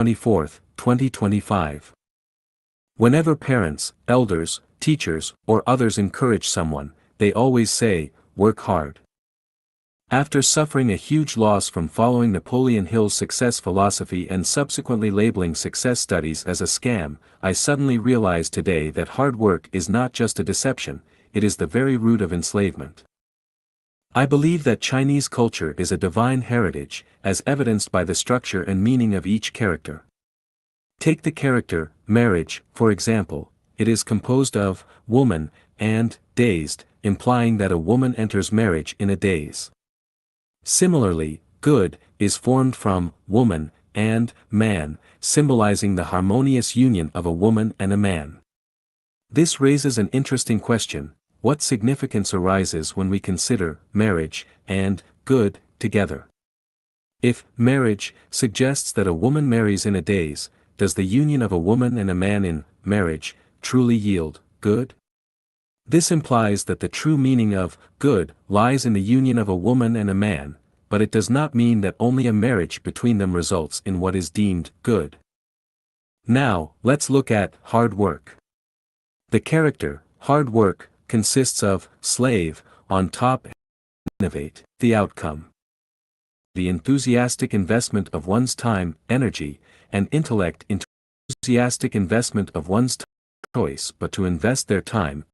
24, 2025. Whenever parents, elders, teachers, or others encourage someone, they always say, work hard. After suffering a huge loss from following Napoleon Hill's success philosophy and subsequently labeling success studies as a scam, I suddenly realized today that hard work is not just a deception, it is the very root of enslavement. I believe that Chinese culture is a divine heritage, as evidenced by the structure and meaning of each character. Take the character, marriage, for example. It is composed of woman and dazed, implying that a woman enters marriage in a daze. Similarly, good is formed from woman and man, symbolizing the harmonious union of a woman and a man. This raises an interesting question: what significance arises when we consider marriage and good together? If marriage suggests that a woman marries in a daze, does the union of a woman and a man in marriage truly yield good? This implies that the true meaning of good lies in the union of a woman and a man, but it does not mean that only a marriage between them results in what is deemed good. Now, let's look at hard work. The character, hard work, consists of slave, on top, and innovate, the outcome. The enthusiastic investment of one's time, energy, and intellect into enthusiastic investment of one's choice but to invest their time.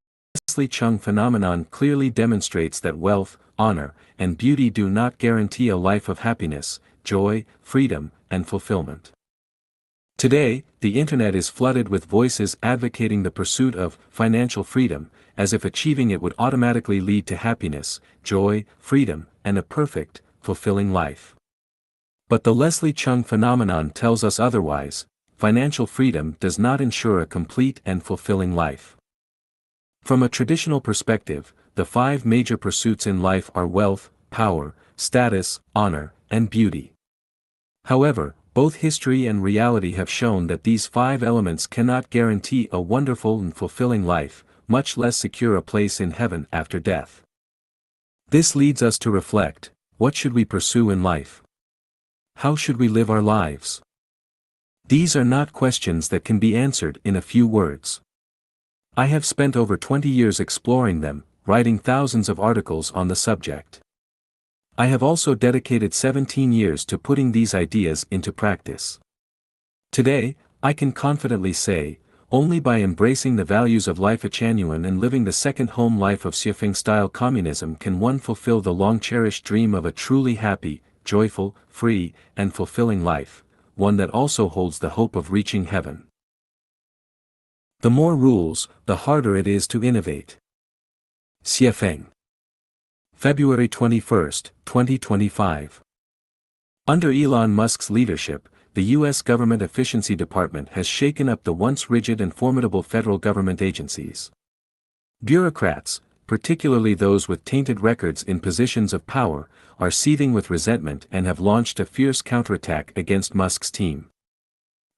Leslie Chung phenomenon clearly demonstrates that wealth, honor, and beauty do not guarantee a life of happiness, joy, freedom, and fulfillment. Today, the internet is flooded with voices advocating the pursuit of financial freedom, as if achieving it would automatically lead to happiness, joy, freedom, and a perfect, fulfilling life. But the Leslie Chung phenomenon tells us otherwise. Financial freedom does not ensure a complete and fulfilling life. From a traditional perspective, the 5 major pursuits in life are wealth, power, status, honor, and beauty. However, both history and reality have shown that these 5 elements cannot guarantee a wonderful and fulfilling life, much less secure a place in heaven after death. This leads us to reflect: what should we pursue in life? How should we live our lives? These are not questions that can be answered in a few words. I have spent over 20 years exploring them, writing thousands of articles on the subject. I have also dedicated 17 years to putting these ideas into practice. Today, I can confidently say, only by embracing the values of life genuine and living the second home life of Xiaofeng-style communism can one fulfill the long-cherished dream of a truly happy, joyful, free, and fulfilling life, one that also holds the hope of reaching heaven. The more rules, the harder it is to innovate. Xiaofeng. February 21, 2025. Under Elon Musk's leadership, the U.S. Government Efficiency Department has shaken up the once rigid and formidable federal government agencies. Bureaucrats, particularly those with tainted records in positions of power, are seething with resentment and have launched a fierce counterattack against Musk's team.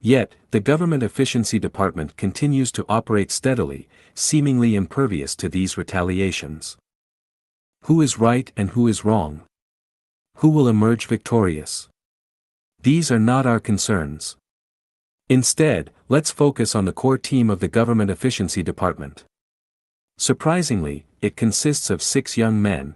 Yet, the Government Efficiency Department continues to operate steadily, seemingly impervious to these retaliations. Who is right and who is wrong? Who will emerge victorious? These are not our concerns. Instead, let's focus on the core team of the Government Efficiency Department. Surprisingly, it consists of 6 young men.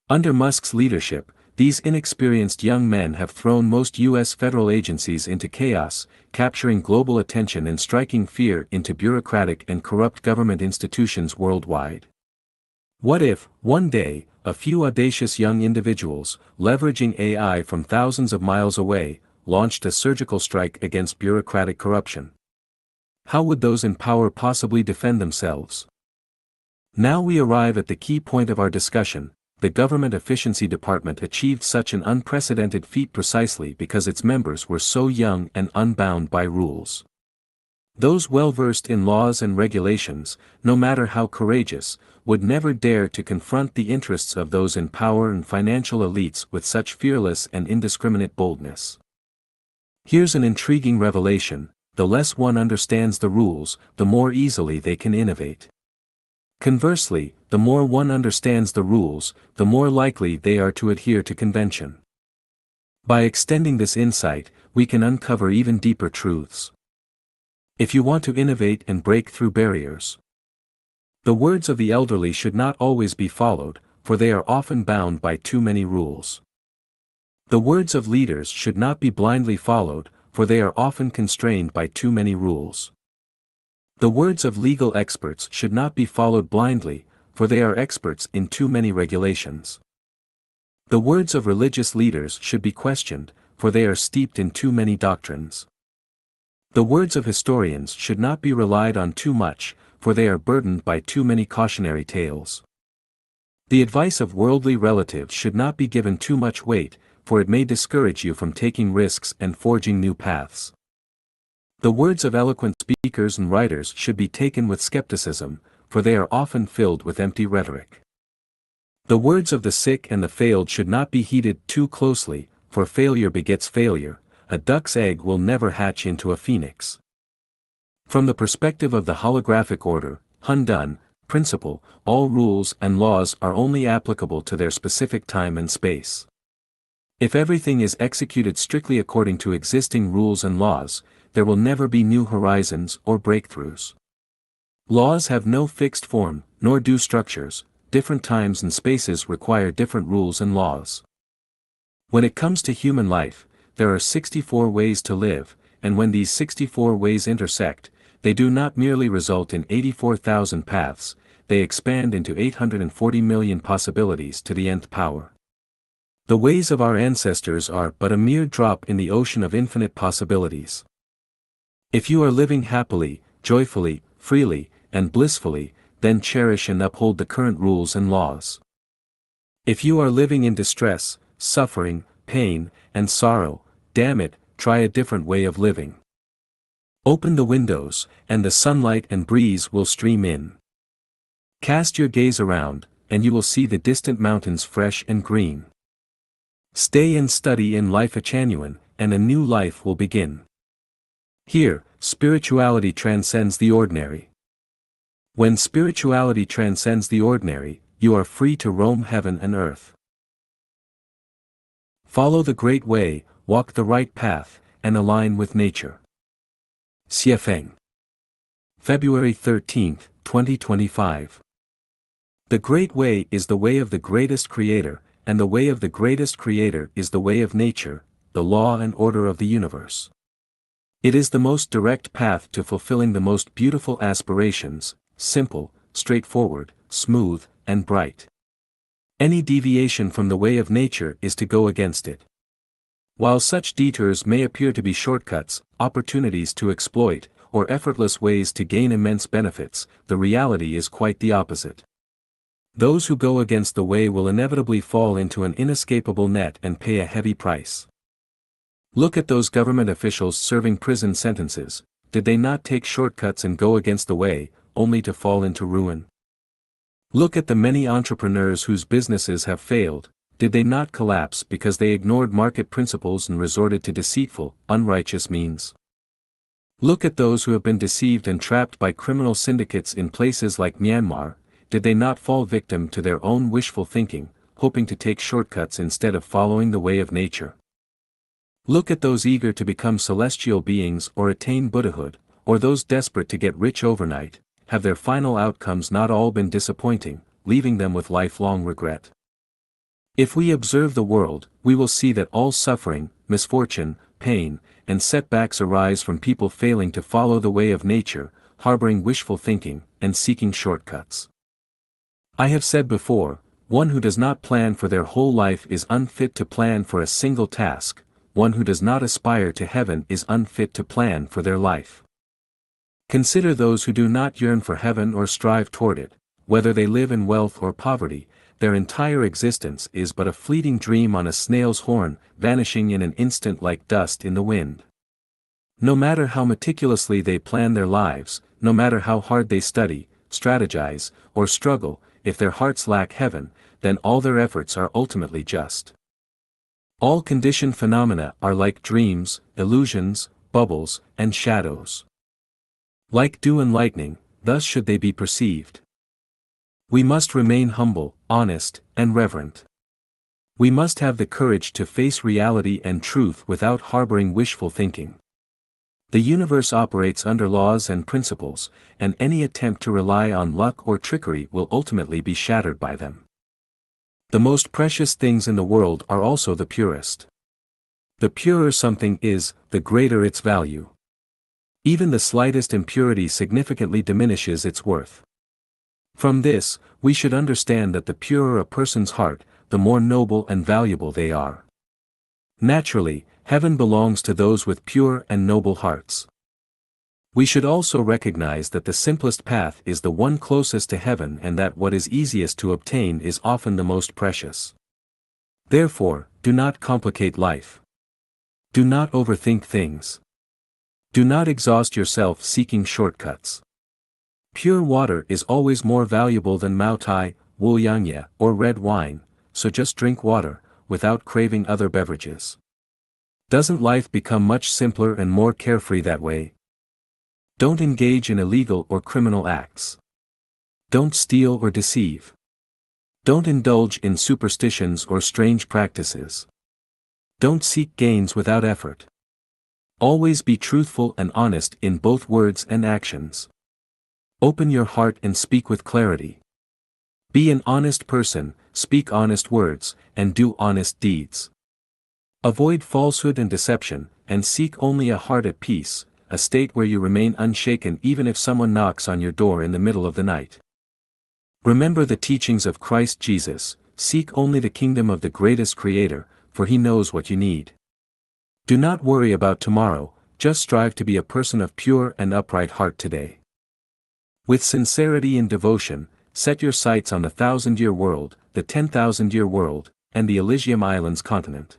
Under Musk's leadership, these inexperienced young men have thrown most U.S. federal agencies into chaos, capturing global attention and striking fear into bureaucratic and corrupt government institutions worldwide. What if, one day, a few audacious young individuals, leveraging AI from thousands of miles away, launched a surgical strike against bureaucratic corruption? How would those in power possibly defend themselves? Now we arrive at the key point of our discussion. The Government Efficiency Department achieved such an unprecedented feat precisely because its members were so young and unbound by rules. Those well-versed in laws and regulations, no matter how courageous, would never dare to confront the interests of those in power and financial elites with such fearless and indiscriminate boldness. Here's an intriguing revelation: the less one understands the rules, the more easily they can innovate. Conversely, the more one understands the rules, the more likely they are to adhere to convention. By extending this insight, we can uncover even deeper truths. If you want to innovate and break through barriers, the words of the elderly should not always be followed, for they are often bound by too many rules. The words of leaders should not be blindly followed, for they are often constrained by too many rules. The words of legal experts should not be followed blindly, for they are experts in too many regulations. The words of religious leaders should be questioned, for they are steeped in too many doctrines. The words of historians should not be relied on too much, for they are burdened by too many cautionary tales. The advice of worldly relatives should not be given too much weight, for it may discourage you from taking risks and forging new paths. The words of eloquent speakers and writers should be taken with skepticism, for they are often filled with empty rhetoric. The words of the sick and the failed should not be heeded too closely, for failure begets failure. A duck's egg will never hatch into a phoenix. From the perspective of the holographic order, Hundun, principle, all rules and laws are only applicable to their specific time and space. If everything is executed strictly according to existing rules and laws, there will never be new horizons or breakthroughs. Laws have no fixed form, nor do structures. Different times and spaces require different rules and laws. When it comes to human life, there are 64 ways to live, and when these 64 ways intersect, they do not merely result in 84,000 paths, they expand into 840 million possibilities to the nth power. The ways of our ancestors are but a mere drop in the ocean of infinite possibilities. If you are living happily, joyfully, freely, and blissfully, then cherish and uphold the current rules and laws. If you are living in distress, suffering, pain, and sorrow, damn it, try a different way of living. Open the windows, and the sunlight and breeze will stream in. Cast your gaze around, and you will see the distant mountains fresh and green. Stay and study in life a genuine, and a new life will begin. Here, spirituality transcends the ordinary. When spirituality transcends the ordinary, you are free to roam heaven and earth. Follow the great way, walk the right path, and align with nature. Xiefeng. February 13, 2025. The great way is the way of the greatest creator, and the way of the greatest creator is the way of nature, the law and order of the universe. It is the most direct path to fulfilling the most beautiful aspirations, simple, straightforward, smooth, and bright. Any deviation from the way of nature is to go against it. While such detours may appear to be shortcuts, opportunities to exploit, or effortless ways to gain immense benefits, the reality is quite the opposite. Those who go against the way will inevitably fall into an inescapable net and pay a heavy price. Look at those government officials serving prison sentences. Did they not take shortcuts and go against the way, only to fall into ruin? Look at the many entrepreneurs whose businesses have failed. Did they not collapse because they ignored market principles and resorted to deceitful, unrighteous means? Look at those who have been deceived and trapped by criminal syndicates in places like Myanmar. Did they not fall victim to their own wishful thinking, hoping to take shortcuts instead of following the way of nature? Look at those eager to become celestial beings or attain Buddhahood, or those desperate to get rich overnight. Have their final outcomes not all been disappointing, leaving them with lifelong regret? If we observe the world, we will see that all suffering, misfortune, pain, and setbacks arise from people failing to follow the way of nature, harboring wishful thinking, and seeking shortcuts. I have said before, one who does not plan for their whole life is unfit to plan for a single task. One who does not aspire to heaven is unfit to plan for their life. Consider those who do not yearn for heaven or strive toward it, whether they live in wealth or poverty, their entire existence is but a fleeting dream on a snail's horn, vanishing in an instant like dust in the wind. No matter how meticulously they plan their lives, no matter how hard they study, strategize, or struggle, if their hearts lack heaven, then all their efforts are ultimately just. All conditioned phenomena are like dreams, illusions, bubbles, and shadows. Like dew and lightning, thus should they be perceived. We must remain humble, honest, and reverent. We must have the courage to face reality and truth without harboring wishful thinking. The universe operates under laws and principles, and any attempt to rely on luck or trickery will ultimately be shattered by them. The most precious things in the world are also the purest. The purer something is, the greater its value. Even the slightest impurity significantly diminishes its worth. From this, we should understand that the purer a person's heart, the more noble and valuable they are. Naturally, heaven belongs to those with pure and noble hearts. We should also recognize that the simplest path is the one closest to heaven and that what is easiest to obtain is often the most precious. Therefore, do not complicate life. Do not overthink things. Do not exhaust yourself seeking shortcuts. Pure water is always more valuable than Mao Tai, Wuliangye, or red wine, so just drink water, without craving other beverages. Doesn't life become much simpler and more carefree that way? Don't engage in illegal or criminal acts. Don't steal or deceive. Don't indulge in superstitions or strange practices. Don't seek gains without effort. Always be truthful and honest in both words and actions. Open your heart and speak with clarity. Be an honest person, speak honest words, and do honest deeds. Avoid falsehood and deception, and seek only a heart at peace, a state where you remain unshaken even if someone knocks on your door in the middle of the night. Remember the teachings of Christ Jesus, seek only the kingdom of the greatest Creator, for He knows what you need. Do not worry about tomorrow, just strive to be a person of pure and upright heart today. With sincerity and devotion, set your sights on the 1,000-year world, the 10,000-year world, and the Elysium Islands continent.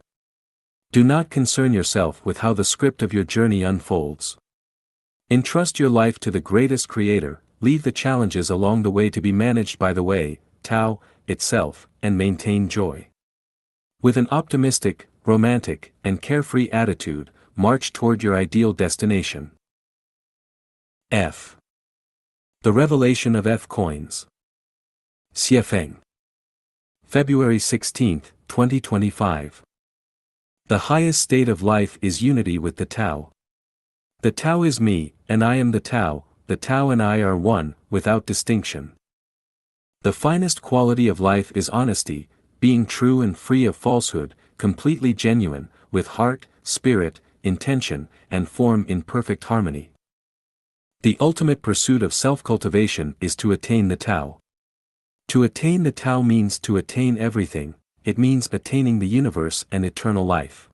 Do not concern yourself with how the script of your journey unfolds. Entrust your life to the greatest Creator, leave the challenges along the way to be managed by the way, Tao, itself, and maintain joy. With an optimistic, romantic, and carefree attitude, march toward your ideal destination. F. The Revelation of F Coins. Xiefeng. February 16, 2025. The highest state of life is unity with the Tao. The Tao is me, and I am the Tao and I are one, without distinction. The finest quality of life is honesty, being true and free of falsehood, completely genuine, with heart, spirit, intention, and form in perfect harmony. The ultimate pursuit of self-cultivation is to attain the Tao. To attain the Tao means to attain everything, it means attaining the universe and eternal life.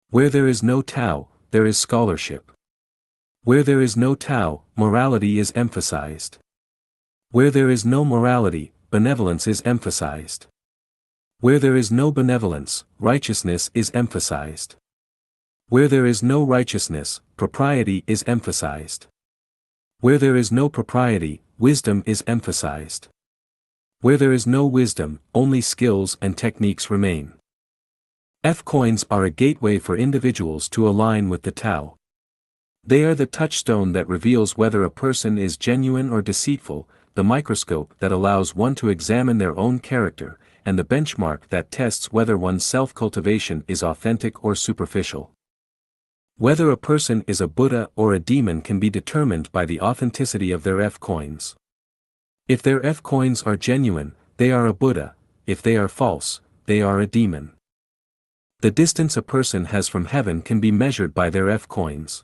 Where there is no Tao, there is scholarship. Where there is no Tao, morality is emphasized. Where there is no morality, benevolence is emphasized. Where there is no benevolence, righteousness is emphasized. Where there is no righteousness, propriety is emphasized. Where there is no propriety, wisdom is emphasized. Where there is no wisdom, only skills and techniques remain. F-coins are a gateway for individuals to align with the Tao. They are the touchstone that reveals whether a person is genuine or deceitful, the microscope that allows one to examine their own character, and the benchmark that tests whether one's self-cultivation is authentic or superficial. Whether a person is a Buddha or a demon can be determined by the authenticity of their F-coins. If their F-coins are genuine, they are a Buddha; if they are false, they are a demon. The distance a person has from heaven can be measured by their F-coins.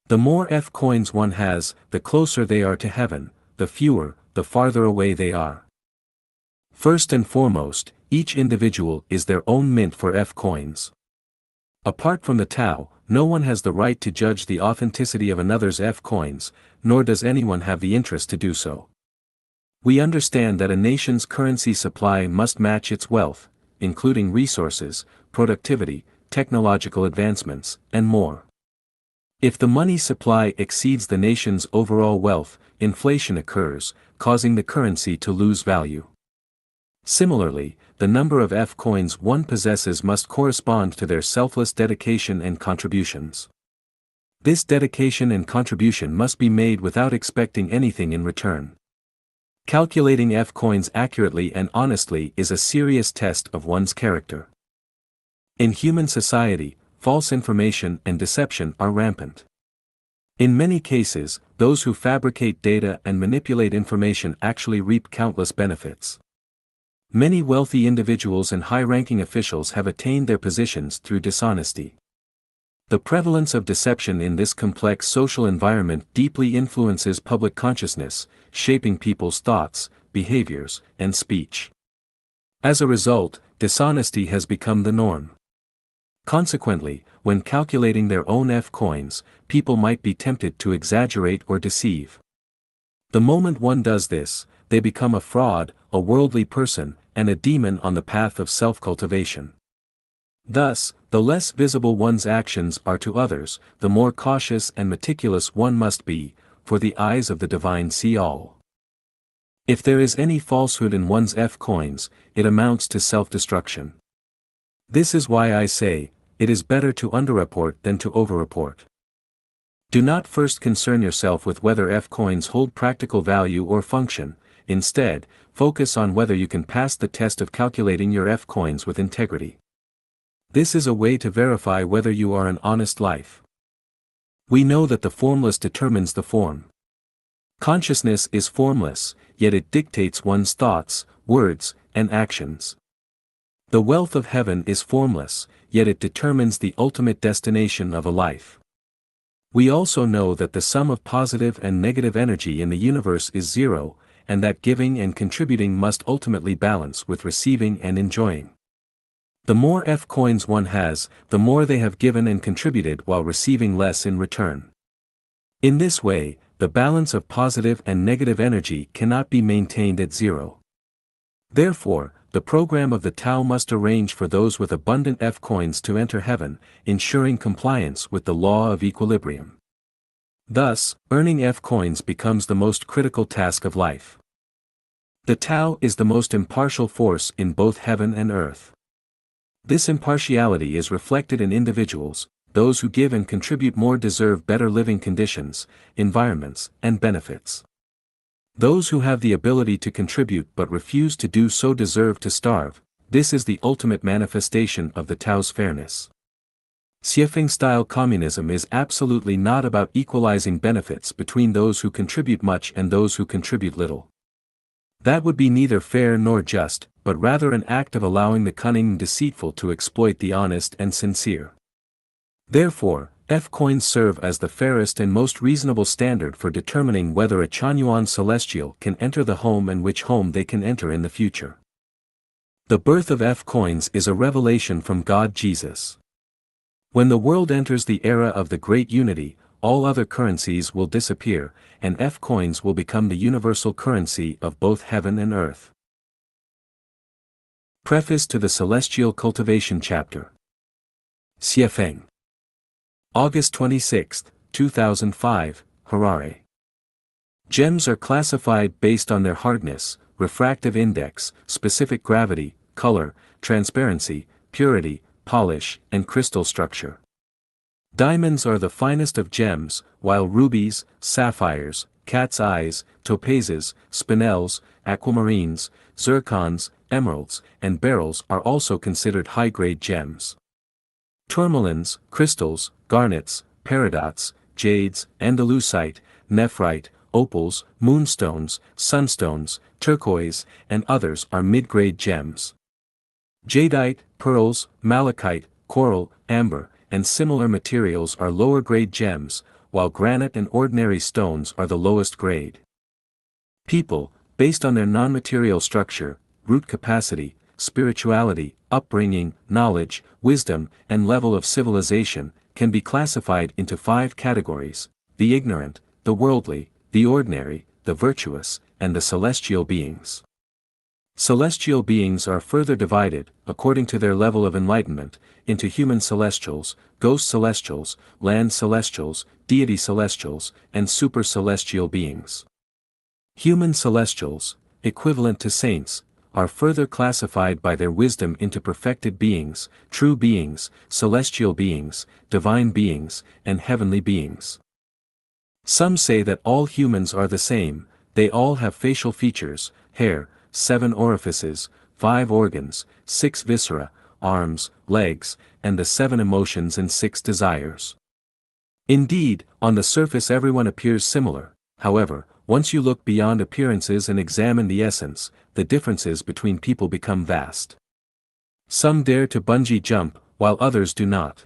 The more F-coins one has, the closer they are to heaven; the fewer, the farther away they are. First and foremost, each individual is their own mint for F-coins. Apart from the Tao, no one has the right to judge the authenticity of another's F-coins, nor does anyone have the interest to do so. We understand that a nation's currency supply must match its wealth, including resources, productivity, technological advancements, and more. If the money supply exceeds the nation's overall wealth, inflation occurs, causing the currency to lose value. Similarly, the number of F-coins one possesses must correspond to their selfless dedication and contributions. This dedication and contribution must be made without expecting anything in return. Calculating F-coins accurately and honestly is a serious test of one's character. In human society, false information and deception are rampant. In many cases, those who fabricate data and manipulate information actually reap countless benefits. Many wealthy individuals and high-ranking officials have attained their positions through dishonesty. The prevalence of deception in this complex social environment deeply influences public consciousness, shaping people's thoughts, behaviors, and speech. As a result, dishonesty has become the norm. Consequently, when calculating their own F-coins, people might be tempted to exaggerate or deceive. The moment one does this, they become a fraud, a worldly person, and a demon on the path of self-cultivation. Thus, the less visible one's actions are to others, the more cautious and meticulous one must be, for the eyes of the divine see all. If there is any falsehood in one's F-coins, it amounts to self-destruction. This is why I say, it is better to underreport than to overreport. Do not first concern yourself with whether F-coins hold practical value or function. Instead, focus on whether you can pass the test of calculating your F-coins with integrity. This is a way to verify whether you are an honest life. We know that the formless determines the form. Consciousness is formless, yet it dictates one's thoughts, words, and actions. The wealth of heaven is formless, yet it determines the ultimate destination of a life. We also know that the sum of positive and negative energy in the universe is zero, and that giving and contributing must ultimately balance with receiving and enjoying. The more F-coins one has, the more they have given and contributed while receiving less in return. In this way, the balance of positive and negative energy cannot be maintained at zero. Therefore, the program of the Tao must arrange for those with abundant F-coins to enter heaven, ensuring compliance with the law of equilibrium. Thus, earning F-coins becomes the most critical task of life. The Tao is the most impartial force in both heaven and earth. This impartiality is reflected in individuals. Those who give and contribute more deserve better living conditions, environments, and benefits. Those who have the ability to contribute but refuse to do so deserve to starve. This is the ultimate manifestation of the Tao's fairness. Xiefeng-style communism is absolutely not about equalizing benefits between those who contribute much and those who contribute little. That would be neither fair nor just, but rather an act of allowing the cunning and deceitful to exploit the honest and sincere. Therefore, F-coins serve as the fairest and most reasonable standard for determining whether a Chanyuan celestial can enter the home and which home they can enter in the future. The birth of F-coins is a revelation from God Jesus. When the world enters the era of the Great Unity, all other currencies will disappear, and F-coins will become the universal currency of both heaven and earth. Preface to the Celestial Cultivation Chapter. Xiefeng. August 26, 2005, Harare. Gems are classified based on their hardness, refractive index, specific gravity, color, transparency, purity, polish, and crystal structure. Diamonds are the finest of gems, while rubies, sapphires, cat's eyes, topazes, spinels, aquamarines, zircons, emeralds, and beryls are also considered high-grade gems. Tourmalines, crystals, garnets, peridots, jades, andalusite, nephrite, opals, moonstones, sunstones, turquoise, and others are mid-grade gems. Jadeite, pearls, malachite, coral, amber, and similar materials are lower-grade gems, while granite and ordinary stones are the lowest grade. People, based on their non-material structure, root capacity, spirituality, upbringing, knowledge, wisdom, and level of civilization, can be classified into 5 categories: the ignorant, the worldly, the ordinary, the virtuous, and the celestial beings. Celestial beings are further divided, according to their level of enlightenment, into human celestials, ghost celestials, land celestials, deity celestials, and super celestial beings. Human celestials, equivalent to saints, are further classified by their wisdom into perfected beings, true beings, celestial beings, divine beings, and heavenly beings. Some say that all humans are the same, they all have facial features, hair, 7 orifices, 5 organs, 6 viscera, arms, legs, and the 7 emotions and 6 desires. Indeed, on the surface everyone appears similar. However, once you look beyond appearances and examine the essence, the differences between people become vast. Some dare to bungee jump, while others do not.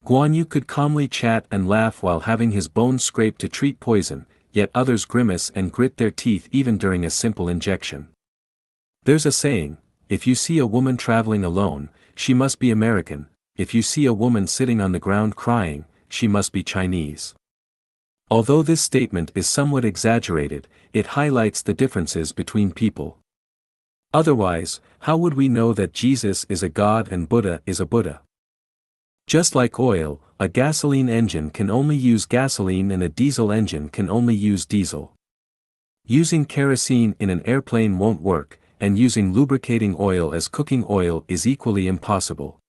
Guan Yu could calmly chat and laugh while having his bones scraped to treat poison, yet others grimace and grit their teeth even during a simple injection. There's a saying, if you see a woman traveling alone, she must be American. If you see a woman sitting on the ground crying, she must be Chinese. Although this statement is somewhat exaggerated, it highlights the differences between people. Otherwise, how would we know that Jesus is a god and Buddha is a Buddha? Just like oil, a gasoline engine can only use gasoline and a diesel engine can only use diesel. Using kerosene in an airplane won't work, and using lubricating oil as cooking oil is equally impossible.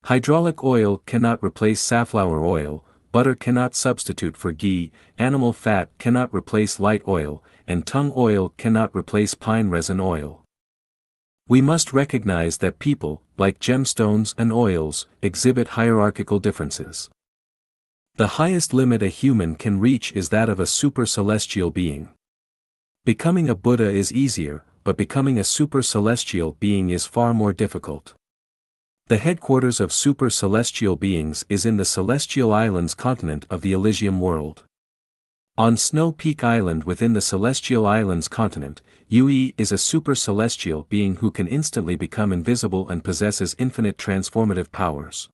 Hydraulic oil cannot replace safflower oil, butter cannot substitute for ghee, animal fat cannot replace light oil, and tung oil cannot replace pine resin oil. We must recognize that people, like gemstones and oils, exhibit hierarchical differences. The highest limit a human can reach is that of a super-celestial being. Becoming a Buddha is easier, but becoming a super-celestial being is far more difficult. The headquarters of super-celestial beings is in the Celestial Islands continent of the Elysium world. On Snow Peak Island within the Celestial Islands continent, Yui is a super-celestial being who can instantly become invisible and possesses infinite transformative powers.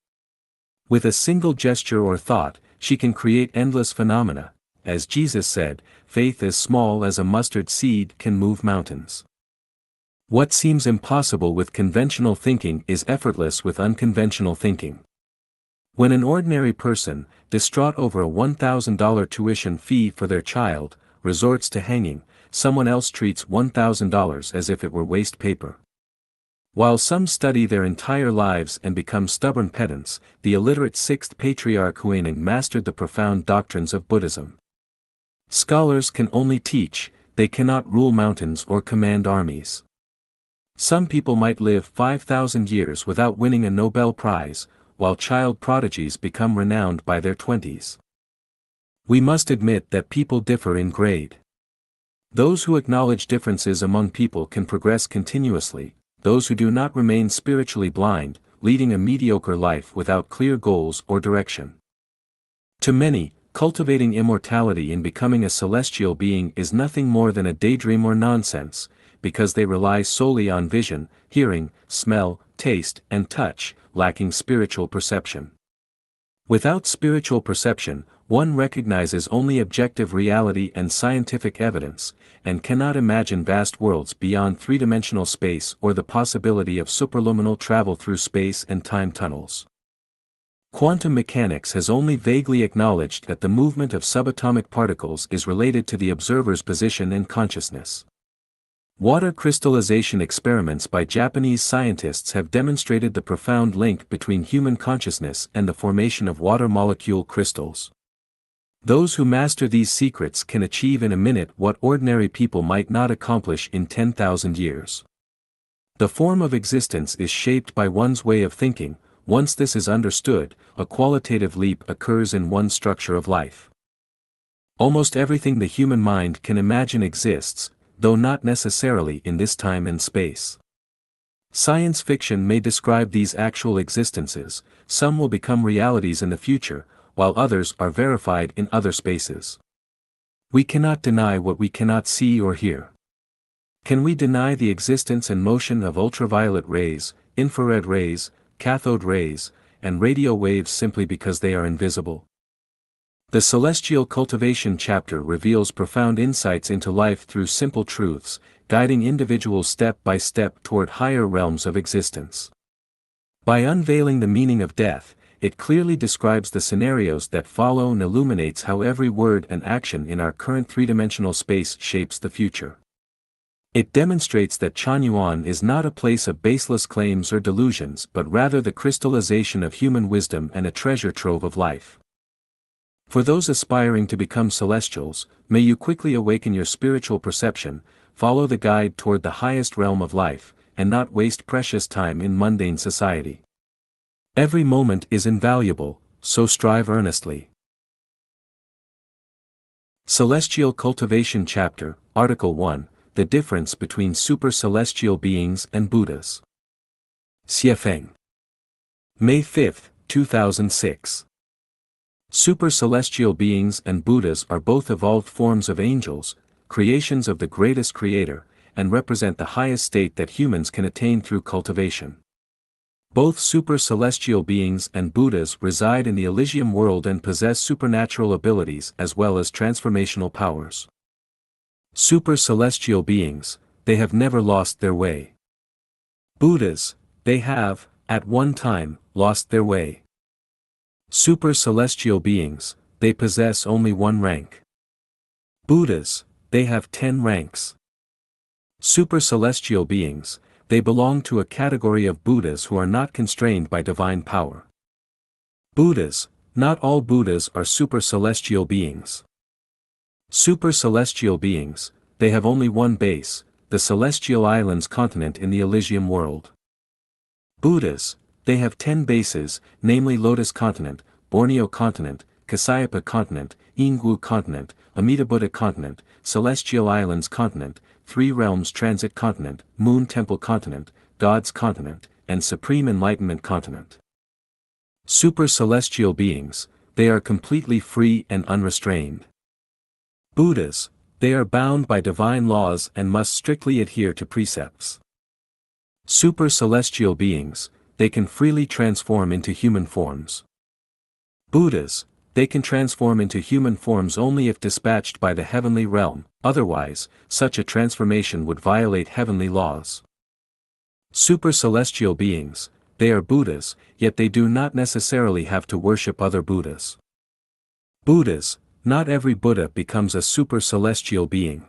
With a single gesture or thought, she can create endless phenomena. As Jesus said, faith as small as a mustard seed can move mountains. What seems impossible with conventional thinking is effortless with unconventional thinking. When an ordinary person, distraught over a $1,000 tuition fee for their child, resorts to hanging, someone else treats $1,000 as if it were waste paper. While some study their entire lives and become stubborn pedants, the illiterate sixth patriarch Huineng mastered the profound doctrines of Buddhism. Scholars can only teach, they cannot rule mountains or command armies. Some people might live 5,000 years without winning a Nobel Prize, while child prodigies become renowned by their 20s. We must admit that people differ in grade. Those who acknowledge differences among people can progress continuously, those who do not remain spiritually blind, leading a mediocre life without clear goals or direction. To many, cultivating immortality and becoming a celestial being is nothing more than a daydream or nonsense, because they rely solely on vision, hearing, smell, taste, and touch, lacking spiritual perception. Without spiritual perception, one recognizes only objective reality and scientific evidence, and cannot imagine vast worlds beyond three-dimensional space or the possibility of superluminal travel through space and time tunnels. Quantum mechanics has only vaguely acknowledged that the movement of subatomic particles is related to the observer's position and consciousness. Water crystallization experiments by Japanese scientists have demonstrated the profound link between human consciousness and the formation of water molecule crystals. Those who master these secrets can achieve in a minute what ordinary people might not accomplish in 10,000 years. The form of existence is shaped by one's way of thinking. Once this is understood, a qualitative leap occurs in one's structure of life. Almost everything the human mind can imagine exists, though not necessarily in this time and space. Science fiction may describe these actual existences, some will become realities in the future, while others are verified in other spaces. We cannot deny what we cannot see or hear. Can we deny the existence and motion of ultraviolet rays, infrared rays, cathode rays, and radio waves simply because they are invisible? The Celestial Cultivation chapter reveals profound insights into life through simple truths, guiding individuals step by step toward higher realms of existence. By unveiling the meaning of death, it clearly describes the scenarios that follow and illuminates how every word and action in our current three-dimensional space shapes the future. It demonstrates that Chanyuan is not a place of baseless claims or delusions but rather the crystallization of human wisdom and a treasure trove of life. For those aspiring to become celestials, may you quickly awaken your spiritual perception, follow the guide toward the highest realm of life, and not waste precious time in mundane society. Every moment is invaluable, so strive earnestly. Celestial Cultivation Chapter, Article 1, The Difference Between Super-Celestial Beings and Buddhas. Xiefeng. May 5, 2006. Super-celestial beings and Buddhas are both evolved forms of angels, creations of the greatest creator, and represent the highest state that humans can attain through cultivation. Both super-celestial beings and Buddhas reside in the Elysium world and possess supernatural abilities as well as transformational powers. Super-celestial beings, they have never lost their way. Buddhas, they have, at one time, lost their way. Super-celestial beings, they possess only one rank. Buddhas, they have 10 ranks. Super-celestial beings, they belong to a category of Buddhas who are not constrained by divine power. Buddhas, not all Buddhas are super-celestial beings. Super-celestial beings, they have only one base, the Celestial Islands continent in the Elysium world. Buddhas, they have 10 bases, namely Lotus Continent, Borneo Continent, Kasayapa Continent, Ingwu Continent, Amida Buddha Continent, Celestial Islands Continent, Three Realms Transit Continent, Moon Temple Continent, God's Continent, and Supreme Enlightenment Continent. Super-celestial beings, they are completely free and unrestrained. Buddhas, they are bound by divine laws and must strictly adhere to precepts. Super-celestial beings, they can freely transform into human forms. Buddhas, they can transform into human forms only if dispatched by the heavenly realm, otherwise, such a transformation would violate heavenly laws. Super-celestial beings, they are Buddhas, yet they do not necessarily have to worship other Buddhas. Buddhas, not every Buddha becomes a super-celestial being.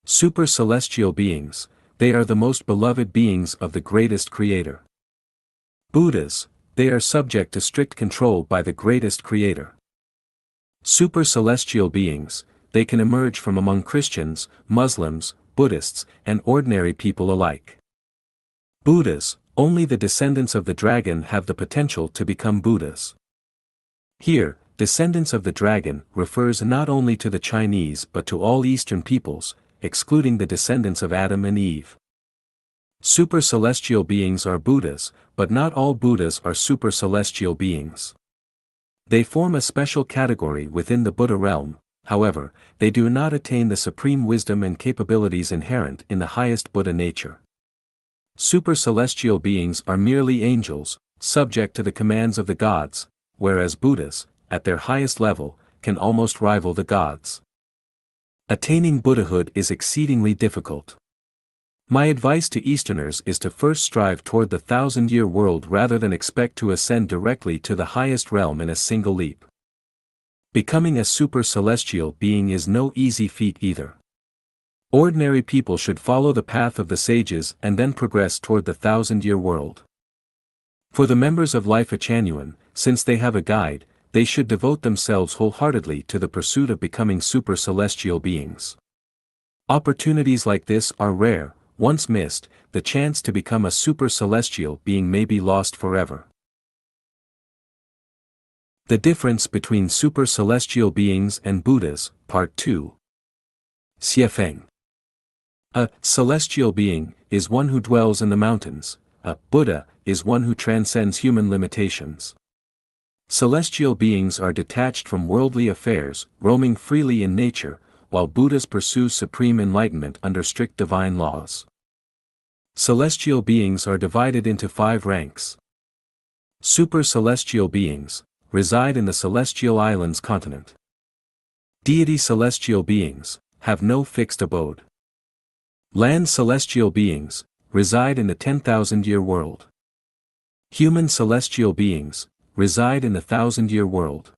Super-celestial beings, they are the most beloved beings of the greatest creator. Buddhas, they are subject to strict control by the greatest creator. Super-celestial beings, they can emerge from among Christians, Muslims, Buddhists, and ordinary people alike. Buddhas, only the descendants of the dragon have the potential to become Buddhas. Here, descendants of the dragon refers not only to the Chinese but to all Eastern peoples, excluding the descendants of Adam and Eve. Super-celestial beings are Buddhas, but not all Buddhas are super-celestial beings. They form a special category within the Buddha realm, however, they do not attain the supreme wisdom and capabilities inherent in the highest Buddha nature. Super-celestial beings are merely angels, subject to the commands of the gods, whereas Buddhas, at their highest level, can almost rival the gods. Attaining Buddhahood is exceedingly difficult. My advice to Easterners is to first strive toward the 1,000-year world rather than expect to ascend directly to the highest realm in a single leap. Becoming a super-celestial being is no easy feat either. Ordinary people should follow the path of the sages and then progress toward the 1,000-year world. For the members of Life Genuine, since they have a guide, they should devote themselves wholeheartedly to the pursuit of becoming super-celestial beings. Opportunities like this are rare. Once missed, the chance to become a super-celestial being may be lost forever. The difference between super-celestial beings and Buddhas, Part 2. Xiefeng. A celestial being is one who dwells in the mountains. A Buddha is one who transcends human limitations. Celestial beings are detached from worldly affairs, roaming freely in nature, while Buddhas pursue supreme enlightenment under strict divine laws. Celestial beings are divided into 5 ranks. Super-celestial beings reside in the Celestial Islands continent. Deity celestial beings have no fixed abode. Land celestial beings reside in the 10,000-year world. Human celestial beings reside in the 1,000-year world.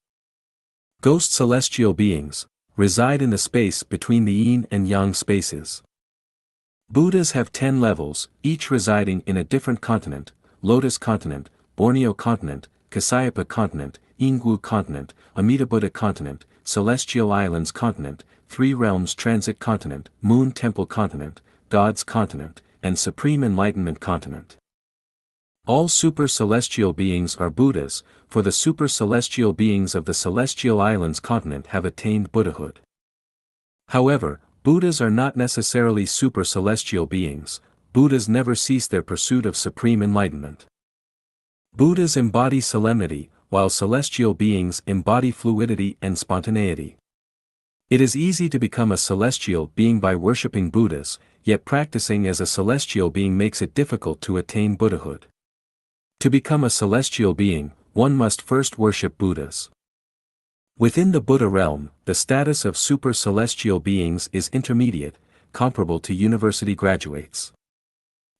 Ghost celestial beings reside in the space between the yin and yang spaces. Buddhas have 10 levels, each residing in a different continent: Lotus Continent, Borneo Continent, Kasayapa Continent, Ingwu continent, Amida Buddha continent, Celestial Islands continent, Three Realms Transit continent, Moon Temple continent, God's continent, and Supreme Enlightenment continent. All super-celestial beings are Buddhas, for the super-celestial beings of the Celestial Islands continent have attained Buddhahood. However, Buddhas are not necessarily super-celestial beings. Buddhas never cease their pursuit of supreme enlightenment. Buddhas embody solemnity, while celestial beings embody fluidity and spontaneity. It is easy to become a celestial being by worshipping Buddhas, yet practicing as a celestial being makes it difficult to attain Buddhahood. To become a celestial being, one must first worship Buddhas. Within the Buddha realm, the status of super-celestial beings is intermediate, comparable to university graduates.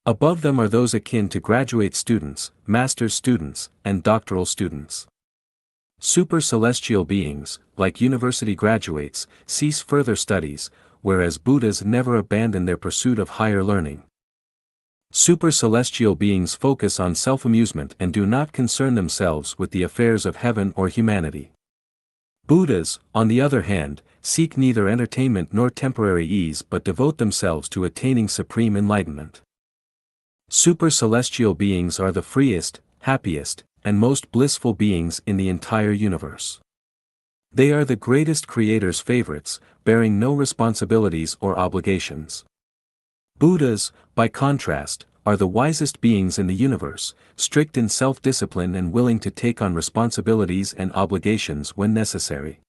Above them are those akin to graduate students, master's students, and doctoral students. Super-celestial beings, like university graduates, cease further studies, whereas Buddhas never abandon their pursuit of higher learning. Super-celestial beings focus on self-amusement and do not concern themselves with the affairs of heaven or humanity. Buddhas, on the other hand, seek neither entertainment nor temporary ease but devote themselves to attaining supreme enlightenment. Super-celestial beings are the freest, happiest, and most blissful beings in the entire universe. They are the greatest Creator's favorites, bearing no responsibilities or obligations. Buddhas, by contrast, are the wisest beings in the universe, strict in self-discipline and willing to take on responsibilities and obligations when necessary.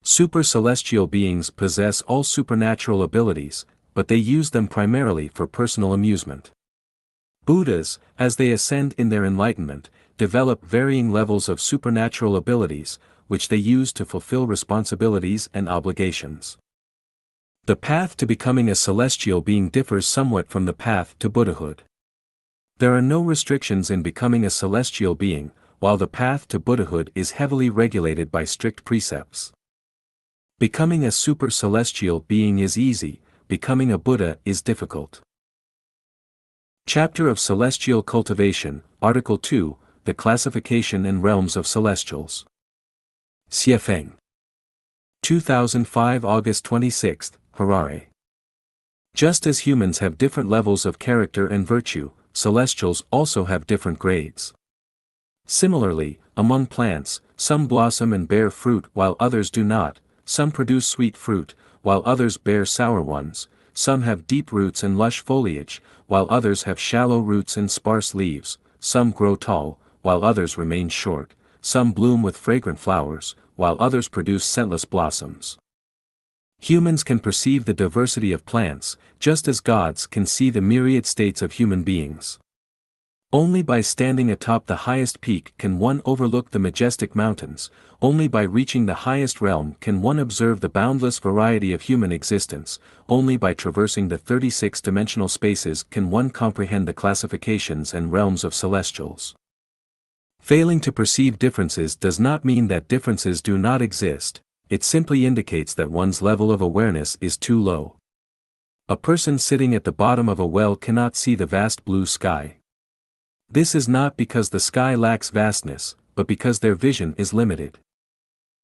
Super-celestial beings possess all supernatural abilities, but they use them primarily for personal amusement. Buddhas, as they ascend in their enlightenment, develop varying levels of supernatural abilities, which they use to fulfill responsibilities and obligations. The path to becoming a celestial being differs somewhat from the path to Buddhahood. There are no restrictions in becoming a celestial being, while the path to Buddhahood is heavily regulated by strict precepts. Becoming a super-celestial being is easy, becoming a Buddha is difficult. Chapter of Celestial Cultivation, Article 2, The Classification and Realms of Celestials. Xiefeng. 2005 August 26, Harare. Just as humans have different levels of character and virtue, celestials also have different grades. Similarly, among plants, some blossom and bear fruit while others do not, some produce sweet fruit, while others bear sour ones, some have deep roots and lush foliage, while others have shallow roots and sparse leaves, some grow tall, while others remain short, some bloom with fragrant flowers, while others produce scentless blossoms. Humans can perceive the diversity of plants, just as gods can see the myriad states of human beings. Only by standing atop the highest peak can one overlook the majestic mountains, only by reaching the highest realm can one observe the boundless variety of human existence, only by traversing the 36-dimensional spaces can one comprehend the classifications and realms of celestials. Failing to perceive differences does not mean that differences do not exist. It simply indicates that one's level of awareness is too low. A person sitting at the bottom of a well cannot see the vast blue sky. This is not because the sky lacks vastness, but because their vision is limited.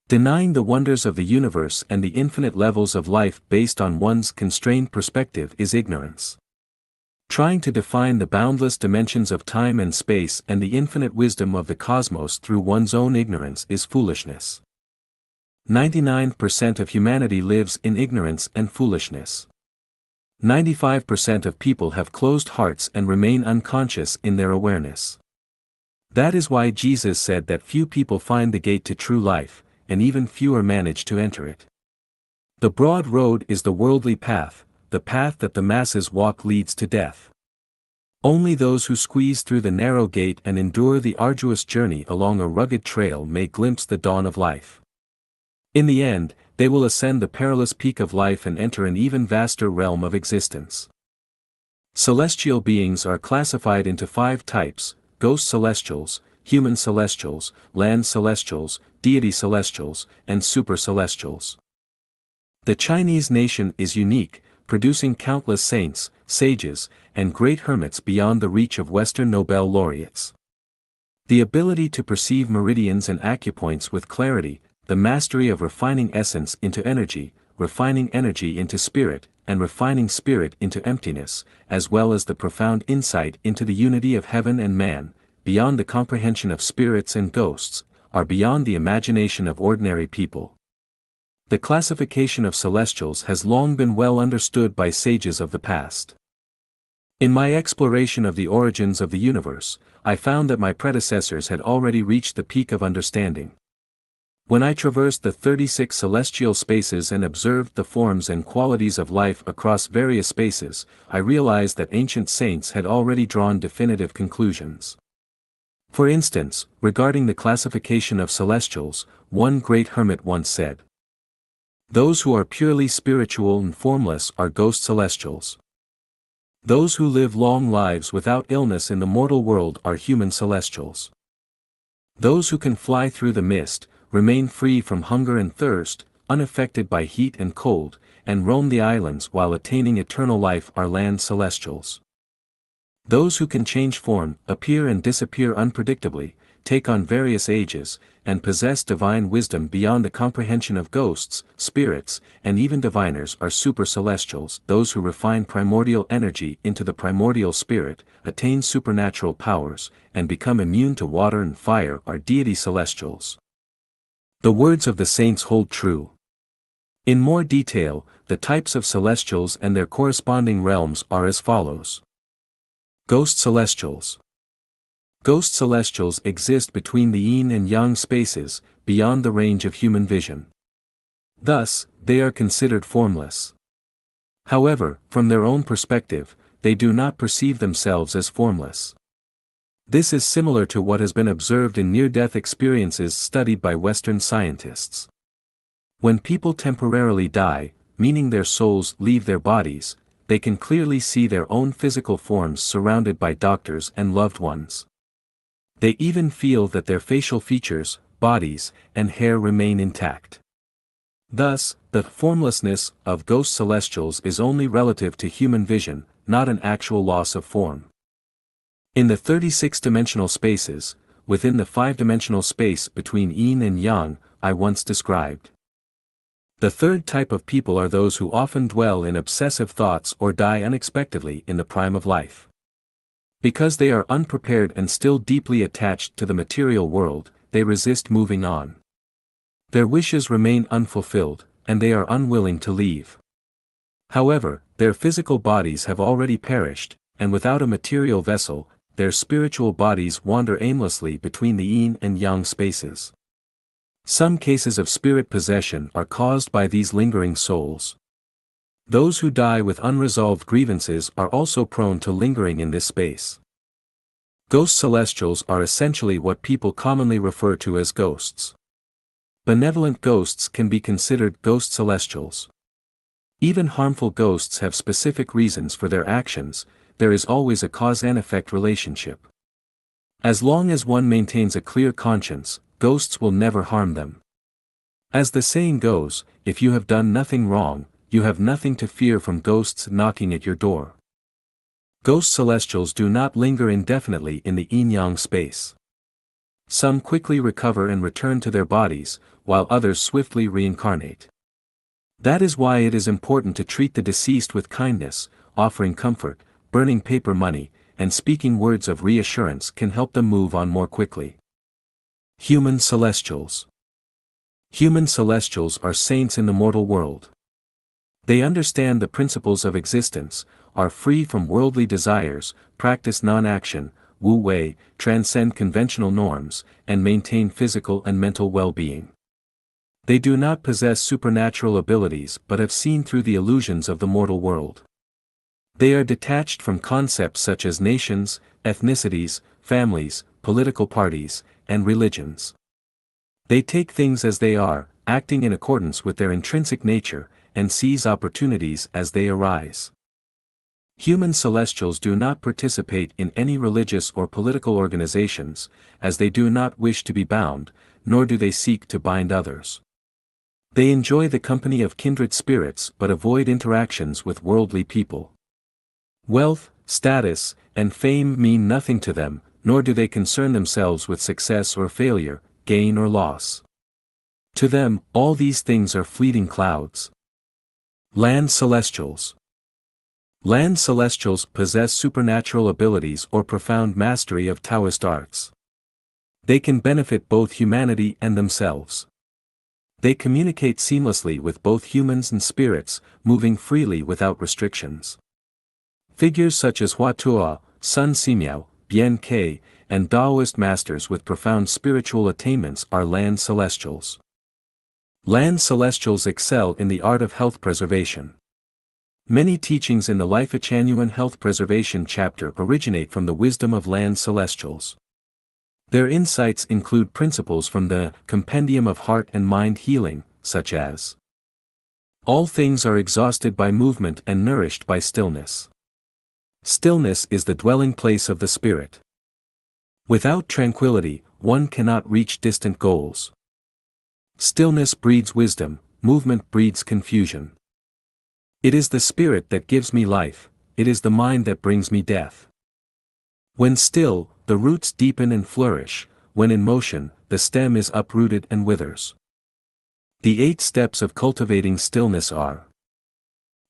Denying the wonders of the universe and the infinite levels of life based on one's constrained perspective is ignorance. Trying to define the boundless dimensions of time and space and the infinite wisdom of the cosmos through one's own ignorance is foolishness. 99% of humanity lives in ignorance and foolishness. 95% of people have closed hearts and remain unconscious in their awareness. That is why Jesus said that few people find the gate to true life, and even fewer manage to enter it. The broad road is the worldly path, the path that the masses walk leads to death. Only those who squeeze through the narrow gate and endure the arduous journey along a rugged trail may glimpse the dawn of life. In the end, they will ascend the perilous peak of life and enter an even vaster realm of existence. Celestial beings are classified into 5 types: ghost celestials, human celestials, land celestials, deity celestials, and super celestials. The Chinese nation is unique, producing countless saints, sages, and great hermits beyond the reach of Western Nobel laureates. The ability to perceive meridians and acupoints with clarity, the mastery of refining essence into energy, refining energy into spirit, and refining spirit into emptiness, as well as the profound insight into the unity of heaven and man, beyond the comprehension of spirits and ghosts, are beyond the imagination of ordinary people. The classification of celestials has long been well understood by sages of the past. In my exploration of the origins of the universe, I found that my predecessors had already reached the peak of understanding. When I traversed the 36 celestial spaces and observed the forms and qualities of life across various spaces, I realized that ancient saints had already drawn definitive conclusions. For instance, regarding the classification of celestials, one great hermit once said, "Those who are purely spiritual and formless are ghost celestials. Those who live long lives without illness in the mortal world are human celestials. Those who can fly through the mist, remain free from hunger and thirst, unaffected by heat and cold, and roam the islands while attaining eternal life are land celestials. Those who can change form, appear and disappear unpredictably, take on various ages, and possess divine wisdom beyond the comprehension of ghosts, spirits, and even diviners are super celestials. Those who refine primordial energy into the primordial spirit, attain supernatural powers, and become immune to water and fire are deity celestials." The words of the saints hold true. In more detail, the types of celestials and their corresponding realms are as follows. Ghost celestials. Ghost celestials exist between the yin and yang spaces, beyond the range of human vision. Thus, they are considered formless. However, from their own perspective, they do not perceive themselves as formless. This is similar to what has been observed in near-death experiences studied by Western scientists. When people temporarily die, meaning their souls leave their bodies, they can clearly see their own physical forms surrounded by doctors and loved ones. They even feel that their facial features, bodies, and hair remain intact. Thus, the formlessness of ghost celestials is only relative to human vision, not an actual loss of form. In the 36-dimensional spaces, within the 5-dimensional space between yin and yang, I once described. The third type of people are those who often dwell in obsessive thoughts or die unexpectedly in the prime of life. Because they are unprepared and still deeply attached to the material world, they resist moving on. Their wishes remain unfulfilled, and they are unwilling to leave. However, their physical bodies have already perished, and without a material vessel, their spiritual bodies wander aimlessly between the yin and yang spaces. Some cases of spirit possession are caused by these lingering souls. Those who die with unresolved grievances are also prone to lingering in this space. Ghost celestials are essentially what people commonly refer to as ghosts. Benevolent ghosts can be considered ghost celestials. Even harmful ghosts have specific reasons for their actions. There is always a cause and effect relationship. As long as one maintains a clear conscience, ghosts will never harm them. As the saying goes, if you have done nothing wrong, you have nothing to fear from ghosts knocking at your door. Ghost celestials do not linger indefinitely in the yin-yang space. Some quickly recover and return to their bodies, while others swiftly reincarnate. That is why it is important to treat the deceased with kindness. Offering comfort, burning paper money, and speaking words of reassurance can help them move on more quickly. Human celestials. Human celestials are saints in the mortal world. They understand the principles of existence, are free from worldly desires, practice non-action, wu-wei, transcend conventional norms, and maintain physical and mental well-being. They do not possess supernatural abilities but have seen through the illusions of the mortal world. They are detached from concepts such as nations, ethnicities, families, political parties, and religions. They take things as they are, acting in accordance with their intrinsic nature, and seize opportunities as they arise. Human celestials do not participate in any religious or political organizations, as they do not wish to be bound, nor do they seek to bind others. They enjoy the company of kindred spirits but avoid interactions with worldly people. Wealth, status, and fame mean nothing to them. nor do they concern themselves with success or failure, gain or loss. To them, all these things are fleeting clouds. Land Celestials. Land Celestials possess supernatural abilities or profound mastery of Taoist arts. They can benefit both humanity and themselves. They communicate seamlessly with both humans and spirits, moving freely without restrictions. Figures such as Hua Tuo, Sun Simiao, Bien Ke, and Taoist masters with profound spiritual attainments are Land Celestials. Land Celestials excel in the art of health preservation. Many teachings in the Life Genuine Health Preservation chapter originate from the wisdom of Land Celestials. Their insights include principles from the Compendium of Heart and Mind Healing, such as all things are exhausted by movement and nourished by stillness. Stillness is the dwelling place of the spirit. Without tranquility, one cannot reach distant goals. Stillness breeds wisdom, movement breeds confusion. It is the spirit that gives me life, it is the mind that brings me death. When still, the roots deepen and flourish, when in motion, the stem is uprooted and withers. The 8 steps of cultivating stillness are: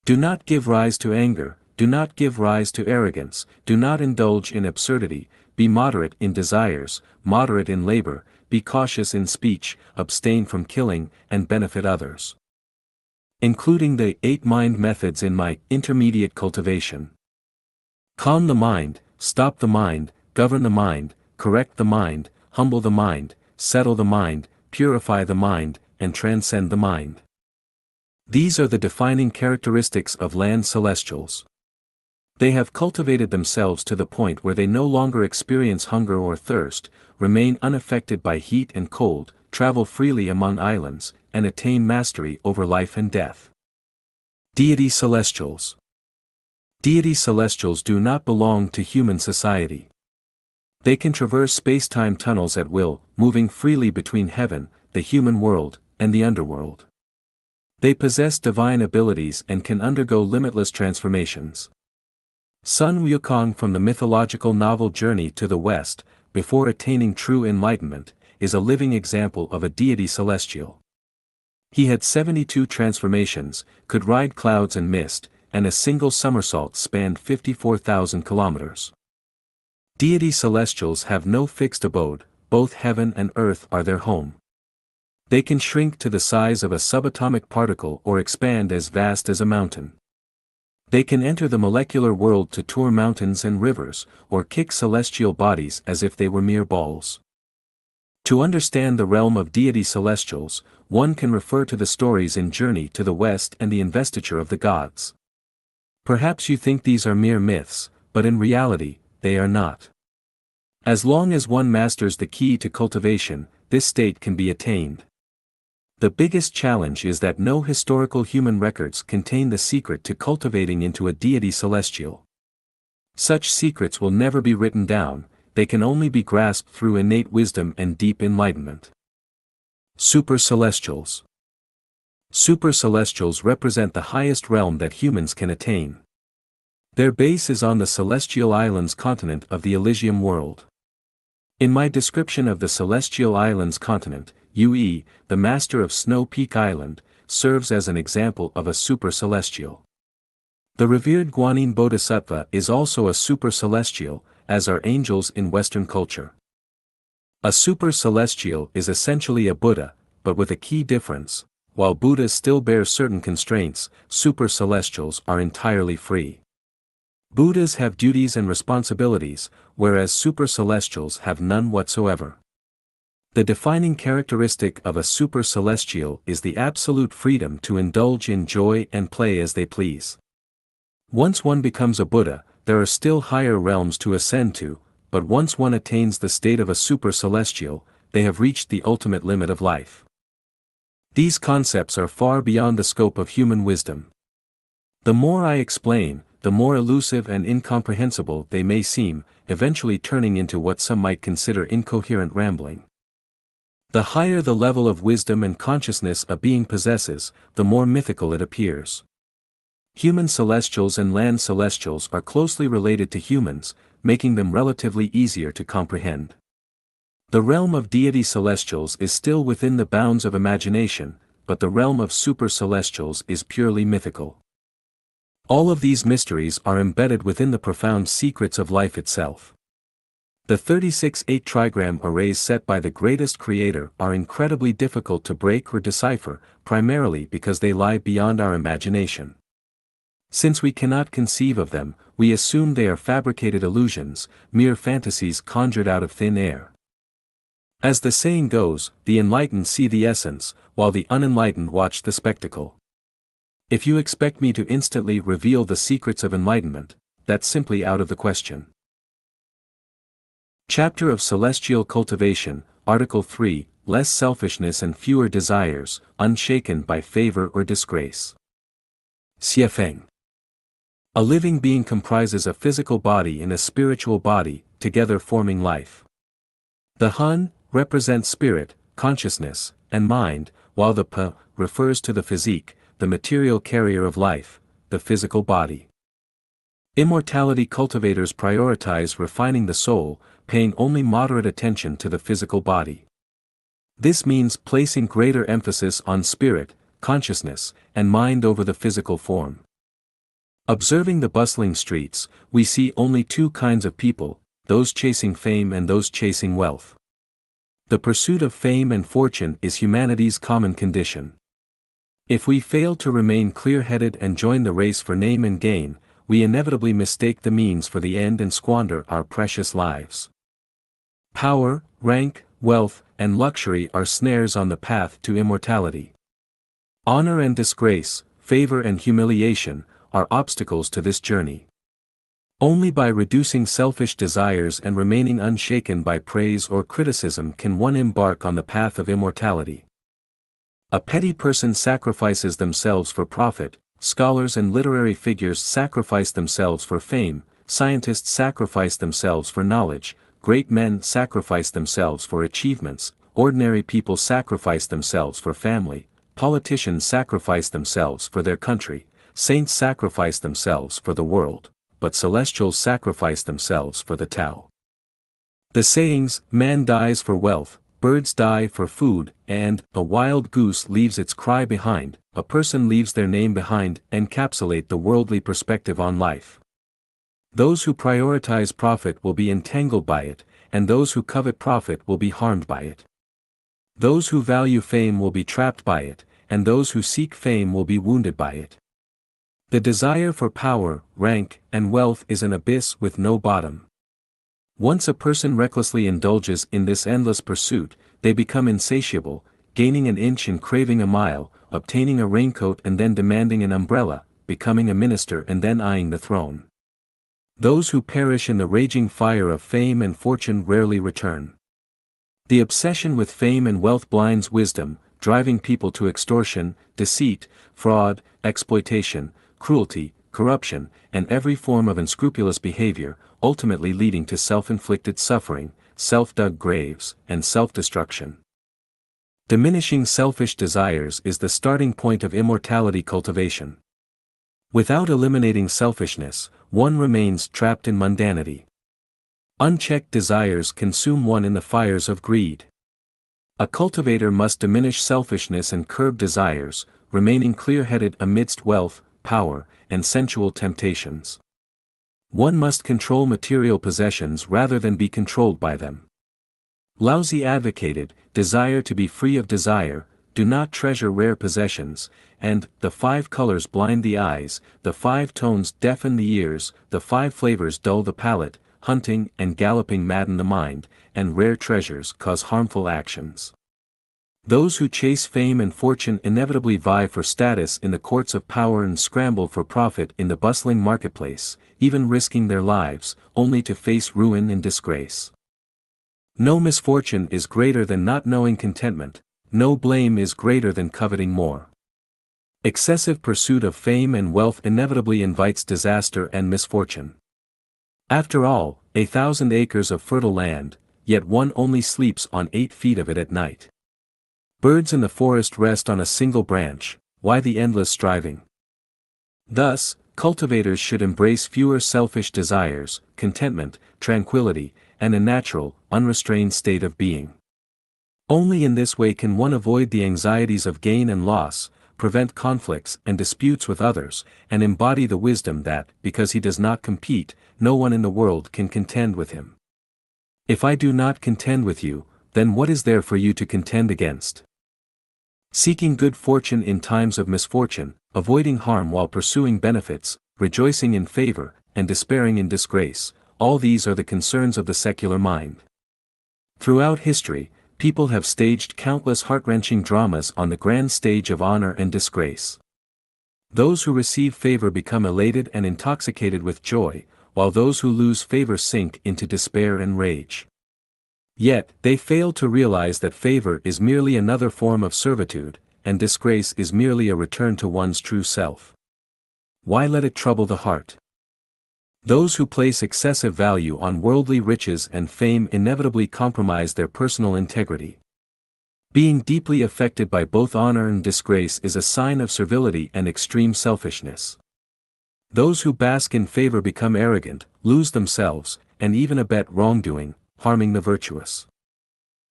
do not give rise to anger, do not give rise to arrogance, do not indulge in absurdity, be moderate in desires, moderate in labor, be cautious in speech, abstain from killing, and benefit others. Including the 8 mind methods in my intermediate cultivation. Calm the mind, stop the mind, govern the mind, correct the mind, humble the mind, settle the mind, purify the mind, and transcend the mind. These are the defining characteristics of Land Celestials. They have cultivated themselves to the point where they no longer experience hunger or thirst, remain unaffected by heat and cold, travel freely among islands, and attain mastery over life and death. Deity Celestials. Deity Celestials do not belong to human society. They can traverse space-time tunnels at will, moving freely between heaven, the human world, and the underworld. They possess divine abilities and can undergo limitless transformations. Sun Wukong from the mythological novel Journey to the West, before attaining true enlightenment, is a living example of a deity celestial. He had 72 transformations, could ride clouds and mist, and a single somersault spanned 54,000 kilometers. Deity celestials have no fixed abode, both heaven and earth are their home. They can shrink to the size of a subatomic particle or expand as vast as a mountain. They can enter the molecular world to tour mountains and rivers, or kick celestial bodies as if they were mere balls. To understand the realm of deity celestials, one can refer to the stories in Journey to the West and the Investiture of the Gods. Perhaps you think these are mere myths, but in reality, they are not. As long as one masters the key to cultivation, this state can be attained. The biggest challenge is that no historical human records contain the secret to cultivating into a deity celestial. Such secrets will never be written down, they can only be grasped through innate wisdom and deep enlightenment. Super Celestials. Super Celestials represent the highest realm that humans can attain. Their base is on the Celestial Islands continent of the Elysium world. In my description of the Celestial Islands continent, UE, the master of Snow Peak Island, serves as an example of a super celestial. The revered Guanyin Bodhisattva is also a super celestial, as are angels in Western culture. A super celestial is essentially a Buddha, but with a key difference: while Buddhas still bear certain constraints, super celestials are entirely free. Buddhas have duties and responsibilities, whereas super celestials have none whatsoever. The defining characteristic of a super celestial is the absolute freedom to indulge in joy and play as they please. Once one becomes a Buddha, there are still higher realms to ascend to, but once one attains the state of a super celestial, they have reached the ultimate limit of life. These concepts are far beyond the scope of human wisdom. The more I explain, the more elusive and incomprehensible they may seem, eventually turning into what some might consider incoherent rambling. The higher the level of wisdom and consciousness a being possesses, the more mythical it appears. Human celestials and land celestials are closely related to humans, making them relatively easier to comprehend. The realm of deity celestials is still within the bounds of imagination, but the realm of super-celestials is purely mythical. All of these mysteries are embedded within the profound secrets of life itself. The 36-8 trigram arrays set by the greatest creator are incredibly difficult to break or decipher, primarily because they lie beyond our imagination. Since we cannot conceive of them, we assume they are fabricated illusions, mere fantasies conjured out of thin air. As the saying goes, the enlightened see the essence, while the unenlightened watch the spectacle. If you expect me to instantly reveal the secrets of enlightenment, that's simply out of the question. Chapter of Celestial Cultivation, Article 3, Less Selfishness and Fewer Desires, Unshaken by Favor or Disgrace. Xiefeng. A living being comprises a physical body and a spiritual body, together forming life. The Hun represents spirit, consciousness, and mind, while the P refers to the physique, the material carrier of life, the physical body. Immortality cultivators prioritize refining the soul, paying only moderate attention to the physical body. This means placing greater emphasis on spirit, consciousness, and mind over the physical form. Observing the bustling streets, we see only two kinds of people, those chasing fame and those chasing wealth. The pursuit of fame and fortune is humanity's common condition. If we fail to remain clear-headed and join the race for name and gain, we inevitably mistake the means for the end and squander our precious lives. Power, rank, wealth, and luxury are snares on the path to immortality. Honor and disgrace, favor and humiliation, are obstacles to this journey. Only by reducing selfish desires and remaining unshaken by praise or criticism can one embark on the path of immortality. A petty person sacrifices themselves for profit, scholars and literary figures sacrifice themselves for fame, scientists sacrifice themselves for knowledge, great men sacrifice themselves for achievements, ordinary people sacrifice themselves for family, politicians sacrifice themselves for their country, saints sacrifice themselves for the world, but celestials sacrifice themselves for the Tao. The sayings, man dies for wealth, birds die for food, and a wild goose leaves its cry behind, a person leaves their name behind, encapsulate the worldly perspective on life. Those who prioritize profit will be entangled by it, and those who covet profit will be harmed by it. Those who value fame will be trapped by it, and those who seek fame will be wounded by it. The desire for power, rank, and wealth is an abyss with no bottom. Once a person recklessly indulges in this endless pursuit, they become insatiable, gaining an inch and craving a mile, obtaining a raincoat and then demanding an umbrella, becoming a minister and then eyeing the throne. Those who perish in the raging fire of fame and fortune rarely return. The obsession with fame and wealth blinds wisdom, driving people to extortion, deceit, fraud, exploitation, cruelty, corruption, and every form of unscrupulous behavior, ultimately leading to self-inflicted suffering, self-dug graves, and self-destruction. Diminishing selfish desires is the starting point of immortality cultivation. Without eliminating selfishness, one remains trapped in mundanity. Unchecked desires consume one in the fires of greed. A cultivator must diminish selfishness and curb desires, remaining clear-headed amidst wealth, power, and sensual temptations. One must control material possessions rather than be controlled by them. Laozi advocated, desire to be free of desire, do not treasure rare possessions, and, the 5 colors blind the eyes, the 5 tones deafen the ears, the 5 flavors dull the palate, hunting and galloping madden the mind, and rare treasures cause harmful actions. Those who chase fame and fortune inevitably vie for status in the courts of power and scramble for profit in the bustling marketplace, even risking their lives, only to face ruin and disgrace. No misfortune is greater than not knowing contentment, no blame is greater than coveting more. Excessive pursuit of fame and wealth inevitably invites disaster and misfortune. After all, 1,000 acres of fertile land, yet one only sleeps on 8 feet of it at night. Birds in the forest rest on a single branch, why the endless striving? Thus, cultivators should embrace fewer selfish desires, contentment, tranquility, and a natural, unrestrained state of being. Only in this way can one avoid the anxieties of gain and loss, prevent conflicts and disputes with others, and embody the wisdom that, because he does not compete, no one in the world can contend with him. If I do not contend with you, then what is there for you to contend against? Seeking good fortune in times of misfortune, avoiding harm while pursuing benefits, rejoicing in favor, and despairing in disgrace, all these are the concerns of the secular mind. Throughout history, people have staged countless heart-wrenching dramas on the grand stage of honor and disgrace. Those who receive favor become elated and intoxicated with joy, while those who lose favor sink into despair and rage. Yet, they fail to realize that favor is merely another form of servitude, and disgrace is merely a return to one's true self. Why let it trouble the heart? Those who place excessive value on worldly riches and fame inevitably compromise their personal integrity. Being deeply affected by both honor and disgrace is a sign of servility and extreme selfishness. Those who bask in favor become arrogant, lose themselves, and even abet wrongdoing, harming the virtuous.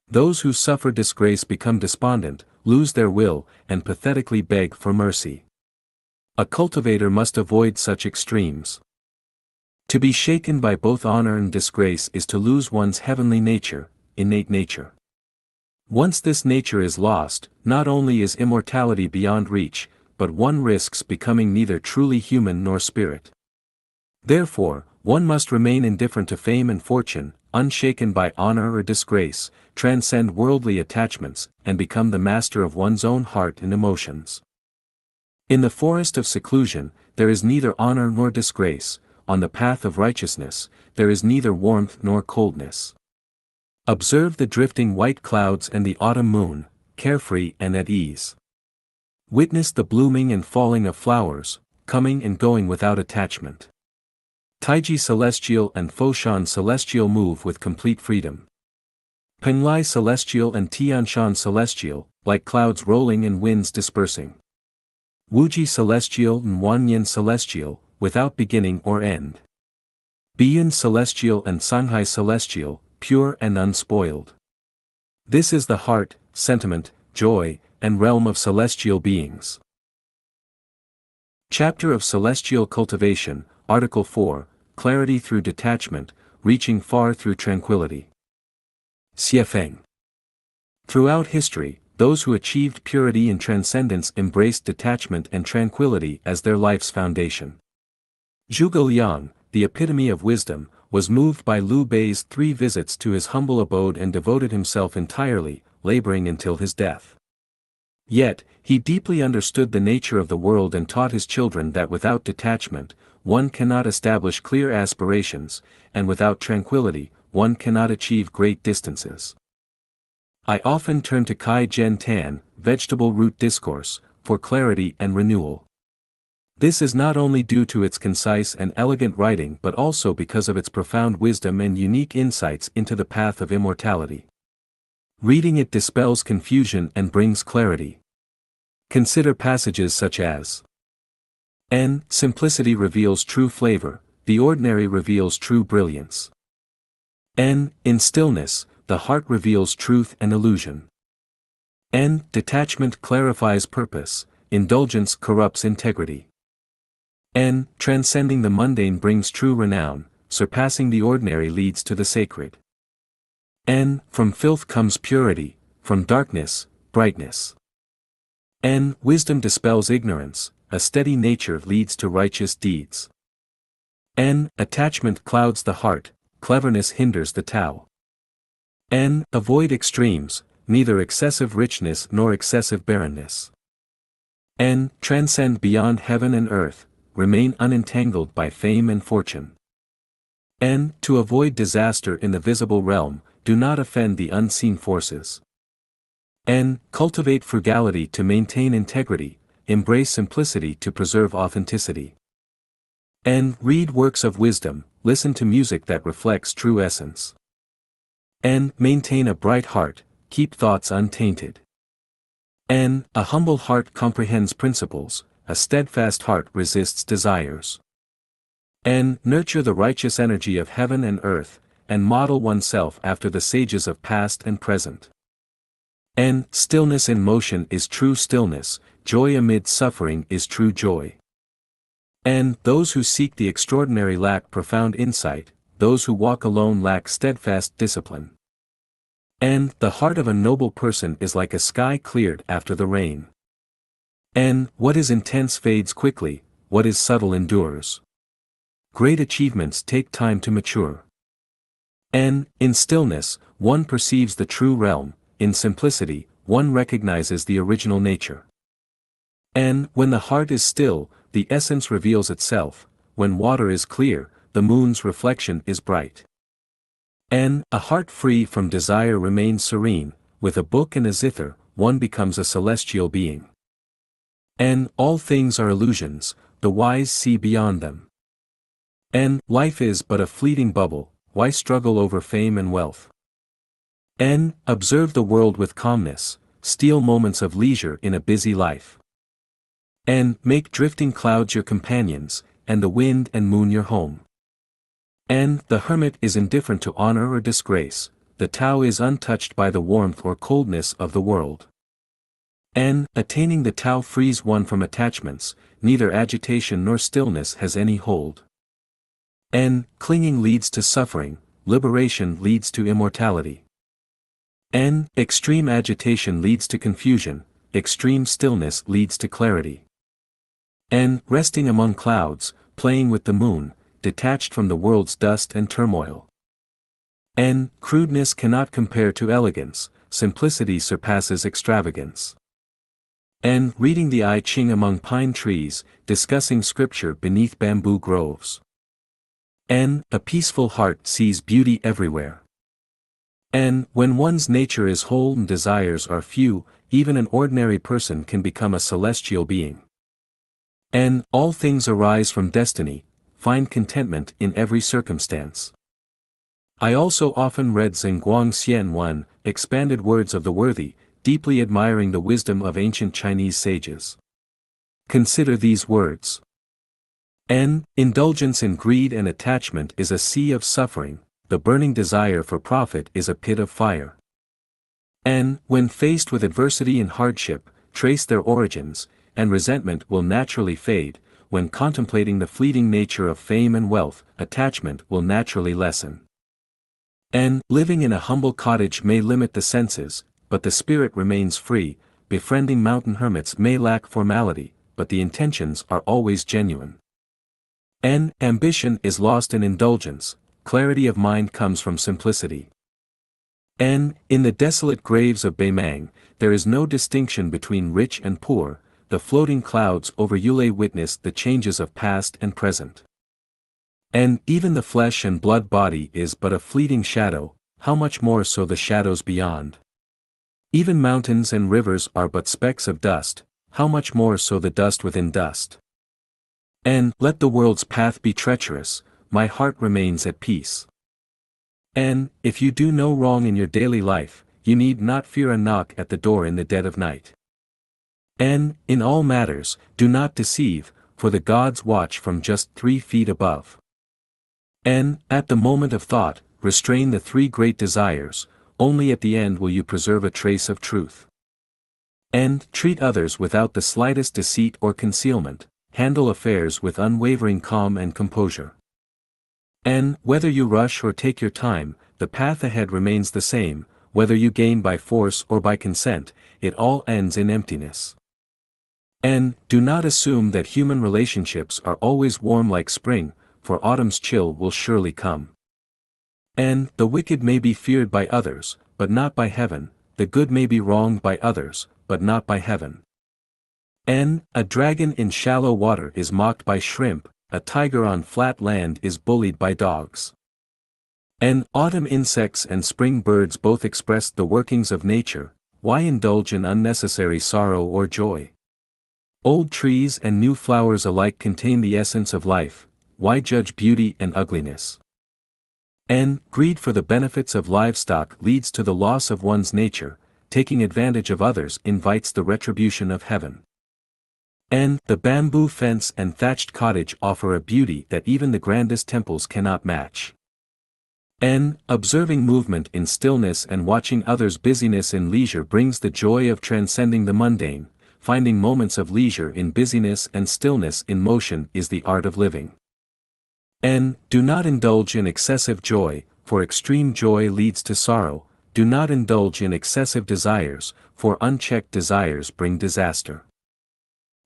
Those who suffer disgrace become despondent, lose their will, and pathetically beg for mercy. A cultivator must avoid such extremes. To be shaken by both honor and disgrace is to lose one's heavenly nature, innate nature. Once this nature is lost, not only is immortality beyond reach, but one risks becoming neither truly human nor spirit. Therefore, one must remain indifferent to fame and fortune, unshaken by honor or disgrace, transcend worldly attachments, and become the master of one's own heart and emotions. In the forest of seclusion, there is neither honor nor disgrace. On the path of righteousness, there is neither warmth nor coldness. Observe the drifting white clouds and the autumn moon, carefree and at ease. Witness the blooming and falling of flowers, coming and going without attachment. Taiji Celestial and Foshan Celestial move with complete freedom. Penglai Celestial and Tianshan Celestial, like clouds rolling and winds dispersing. Wuji Celestial and Wanyin Celestial, without beginning or end. Biyun Celestial and Sanghai Celestial, pure and unspoiled. This is the heart, sentiment, joy, and realm of celestial beings. Chapter of Celestial Cultivation, Article 4, Clarity through Detachment, Reaching Far through Tranquility. Xiefeng. Throughout history, those who achieved purity and transcendence embraced detachment and tranquility as their life's foundation. Zhuge Liang, the epitome of wisdom, was moved by Liu Bei's 3 visits to his humble abode and devoted himself entirely, laboring until his death. Yet, he deeply understood the nature of the world and taught his children that without detachment, one cannot establish clear aspirations, and without tranquility, one cannot achieve great distances. I often turn to Kai Gen Tan, Vegetable Root Discourse, for clarity and renewal. This is not only due to its concise and elegant writing but also because of its profound wisdom and unique insights into the path of immortality. Reading it dispels confusion and brings clarity. Consider passages such as N. Simplicity reveals true flavor, the ordinary reveals true brilliance. N. In stillness, the heart reveals truth and illusion. N. Detachment clarifies purpose, indulgence corrupts integrity. N. Transcending the mundane brings true renown, surpassing the ordinary leads to the sacred. N. From filth comes purity, from darkness, brightness. N. Wisdom dispels ignorance, a steady nature leads to righteous deeds. N. Attachment clouds the heart, cleverness hinders the Tao. N. Avoid extremes, neither excessive richness nor excessive barrenness. N. Transcend beyond heaven and earth, remain unentangled by fame and fortune. N. To avoid disaster in the visible realm, do not offend the unseen forces. N. Cultivate frugality to maintain integrity, embrace simplicity to preserve authenticity. N. Read works of wisdom, listen to music that reflects true essence. N. Maintain a bright heart, keep thoughts untainted. N. A humble heart comprehends principles, a steadfast heart resists desires. N. Nurture the righteous energy of heaven and earth, and model oneself after the sages of past and present. N. Stillness in motion is true stillness, joy amid suffering is true joy. N. Those who seek the extraordinary lack profound insight, those who walk alone lack steadfast discipline. N. The heart of a noble person is like a sky cleared after the rain. N. What is intense fades quickly, what is subtle endures. Great achievements take time to mature. N. In stillness, one perceives the true realm, in simplicity, one recognizes the original nature. N. When the heart is still, the essence reveals itself, when water is clear, the moon's reflection is bright. N. A heart free from desire remains serene, with a book and a zither, one becomes a celestial being. N. All things are illusions, the wise see beyond them. N. Life is but a fleeting bubble, why struggle over fame and wealth? N. Observe the world with calmness, steal moments of leisure in a busy life. N. Make drifting clouds your companions, and the wind and moon your home. N. The hermit is indifferent to honor or disgrace, the Tao is untouched by the warmth or coldness of the world. N. Attaining the Tao frees one from attachments, neither agitation nor stillness has any hold. N. Clinging leads to suffering, liberation leads to immortality. N. Extreme agitation leads to confusion, extreme stillness leads to clarity. N. Resting among clouds, playing with the moon, detached from the world's dust and turmoil. N. Crudeness cannot compare to elegance, simplicity surpasses extravagance. N. Reading the I Ching among pine trees, discussing scripture beneath bamboo groves. N. A peaceful heart sees beauty everywhere. N. When one's nature is whole and desires are few, even an ordinary person can become a celestial being. N. All things arise from destiny, find contentment in every circumstance. I also often read Zhenguang Xian Wan, expanded words of the worthy, deeply admiring the wisdom of ancient Chinese sages. Consider these words. N. Indulgence in greed and attachment is a sea of suffering, the burning desire for profit is a pit of fire. N. When faced with adversity and hardship, trace their origins, and resentment will naturally fade, when contemplating the fleeting nature of fame and wealth, attachment will naturally lessen. N. Living in a humble cottage may limit the senses, but the spirit remains free, befriending mountain hermits may lack formality, but the intentions are always genuine. N. Ambition is lost in indulgence, clarity of mind comes from simplicity. N. In the desolate graves of Beimang, there is no distinction between rich and poor, the floating clouds over Yulei witness the changes of past and present. N. Even the flesh and blood body is but a fleeting shadow, how much more so the shadows beyond. Even mountains and rivers are but specks of dust, how much more so the dust within dust. N. Let the world's path be treacherous, my heart remains at peace. N. If you do no wrong in your daily life, you need not fear a knock at the door in the dead of night. N. In all matters, do not deceive, for the gods watch from just 3 feet above. N. At the moment of thought, restrain the 3 great desires, only at the end will you preserve a trace of truth. N. Treat others without the slightest deceit or concealment, handle affairs with unwavering calm and composure. N. Whether you rush or take your time, the path ahead remains the same, whether you gain by force or by consent, it all ends in emptiness. N. Do not assume that human relationships are always warm like spring, for autumn's chill will surely come. N. The wicked may be feared by others, but not by heaven, the good may be wronged by others, but not by heaven. N. A dragon in shallow water is mocked by shrimp, a tiger on flat land is bullied by dogs. N. Autumn insects and spring birds both express the workings of nature, why indulge in unnecessary sorrow or joy? Old trees and new flowers alike contain the essence of life, why judge beauty and ugliness? N. Greed for the benefits of livestock leads to the loss of one's nature, taking advantage of others invites the retribution of heaven. N. The bamboo fence and thatched cottage offer a beauty that even the grandest temples cannot match. N. Observing movement in stillness and watching others' busyness in leisure brings the joy of transcending the mundane. Finding moments of leisure in busyness and stillness in motion is the art of living. N. Do not indulge in excessive joy, for extreme joy leads to sorrow. Do not indulge in excessive desires, for unchecked desires bring disaster.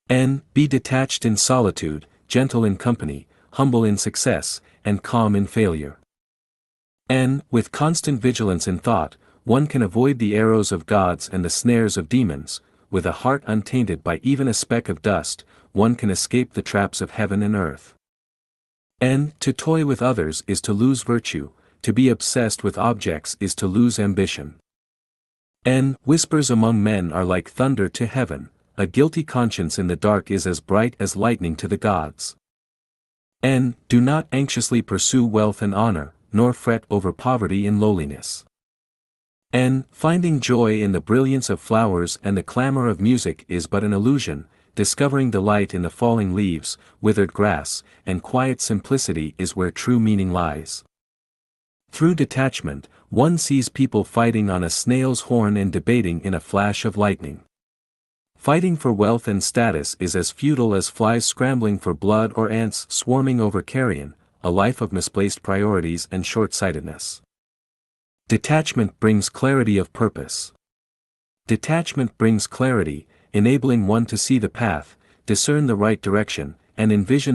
N. Be detached in solitude, gentle in company, humble in success, and calm in failure. N. With constant vigilance in thought, one can avoid the arrows of gods and the snares of demons. With a heart untainted by even a speck of dust, one can escape the traps of heaven and earth. N. To toy with others is to lose virtue, to be obsessed with objects is to lose ambition. N. Whispers among men are like thunder to heaven, a guilty conscience in the dark is as bright as lightning to the gods. N. Do not anxiously pursue wealth and honor, nor fret over poverty and lowliness. N. Finding joy in the brilliance of flowers and the clamor of music is but an illusion. Discovering delight in the falling leaves, withered grass, and quiet simplicity is where true meaning lies. Through detachment, one sees people fighting on a snail's horn and debating in a flash of lightning. Fighting for wealth and status is as futile as flies scrambling for blood or ants swarming over carrion, a life of misplaced priorities and short-sightedness. Detachment brings clarity of purpose. Detachment brings clarity, enabling one to see the path, discern the right direction, and envision